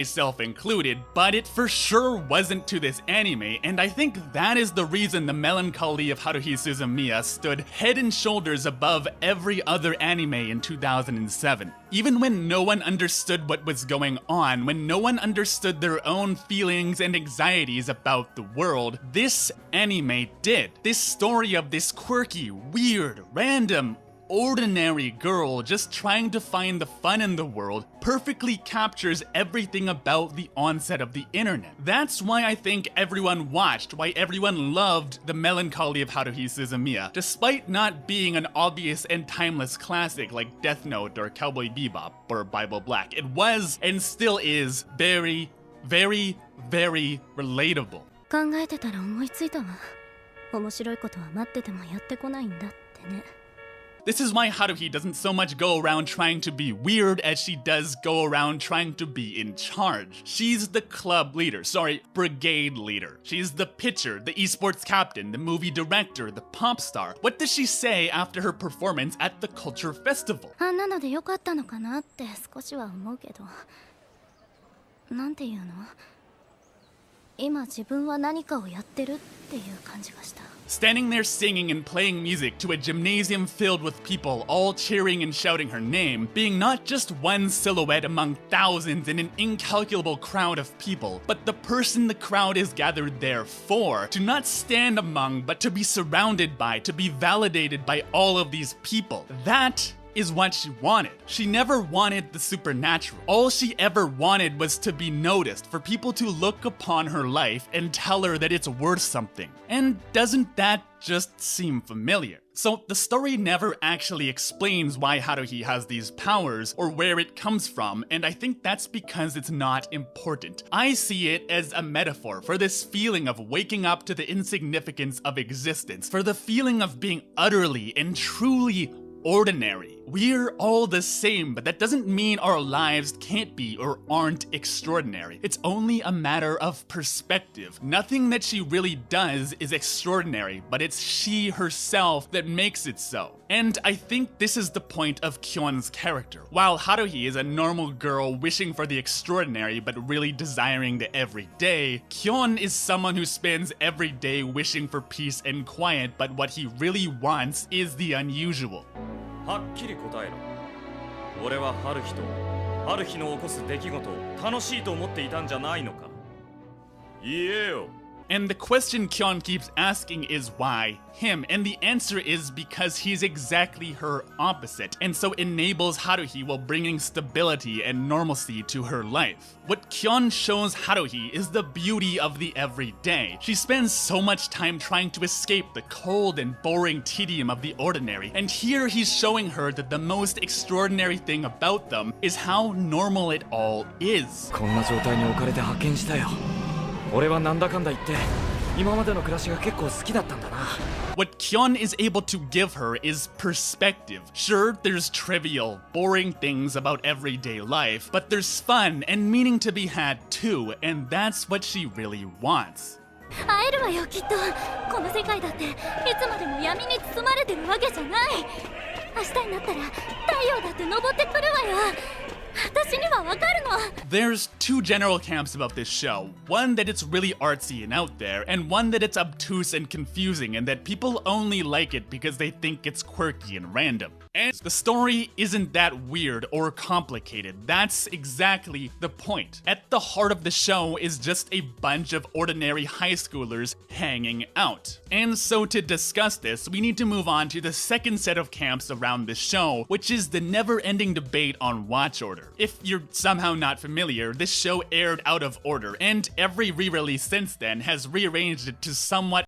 myself included, but it for sure wasn't to this anime, and I think that is the reason the melancholy of Haruhi Suzumiya stood head and shoulders above every other anime in 2007. Even when no one understood what was going on, when no one understood their own feelings and anxieties about the world, this anime did. This story of this quirky, weird, random, ordinary girl just trying to find the fun in the world perfectly captures everything about the onset of the internet. That's why I think everyone watched, why everyone loved The Melancholy of Haruhi Suzumiya, despite not being an obvious and timeless classic like Death Note or Cowboy Bebop or Bible Black. It was, and still is, very, very, very relatable. 考えてたら思いついたわ。面白いことは待っててもやってこないんだってね。This is why Haruhi doesn't so much go around trying to be weird as she does go around trying to be in charge. She's the club leader, brigade leader. She's the pitcher, the esports captain, the movie director, the pop star. What does she say after her performance at the culture festival? あんなのでよかったのかなって少しは思うけど。なんていうの？今自分は何かをやってるっていう感じがした。Standing there singing and playing music to a gymnasium filled with people all cheering and shouting her name, being not just one silhouette among thousands in an incalculable crowd of people, but the person the crowd is gathered there for, to not stand among, but to be surrounded by, to be validated by all of these people. That is what she wanted. She never wanted the supernatural. All she ever wanted was to be noticed, for people to look upon her life and tell her that it's worth something. And doesn't that just seem familiar? So the story never actually explains why Haruhi has these powers or where it comes from, and I think that's because it's not important. I see it as a metaphor for this feeling of waking up to the insignificance of existence, for the feeling of being utterly and truly ordinary. We're all the same, but that doesn't mean our lives can't be or aren't extraordinary. It's only a matter of perspective. Nothing that she really does is extraordinary, but it's she herself that makes it so. And I think this is the point of Kyon's character. While Haruhi is a normal girl wishing for the extraordinary but really desiring the everyday, Kyon is someone who spends every day wishing for peace and quiet, but what he really wants is the unusual. はっきり答えろ。俺は春日と春日の起こす出来事を楽しいと思っていたんじゃないのか。言えよ。And the question Kyon keeps asking is why him? And the answer is because he's exactly her opposite, and so enables Haruhi while bringing stability and normalcy to her life. What Kyon shows Haruhi is the beauty of the everyday. She spends so much time trying to escape the cold and boring tedium of the ordinary, and here he's showing her that the most extraordinary thing about them is how normal it all is. こんな状態に置かれて発見したよ。俺はなんだかんだ言って今までの暮らしが結構好きだったんだな。What Kyon is able to give her is perspective. Sure, there's trivial, boring things about everyday life, but there's fun and meaning to be had too, and that's what she really wants. 会えるわよきっと。この世界だっていつまでも闇に包まれてるわけじゃない。明日になったら太陽だって昇ってくるわよ。私にはわかるの。There's two general camps about this show. One that it's really artsy and out there, and one that it's obtuse and confusing and that people only like it because they think it's quirky and random. And the story isn't that weird or complicated. That's exactly the point. At the heart of the show is just a bunch of ordinary high schoolers hanging out. And so to discuss this, we need to move on to the second set of camps around the show, which is the never-ending debate on watch order. If you're somehow not familiar, this show aired out of order, and every re-release since then has rearranged it to somewhat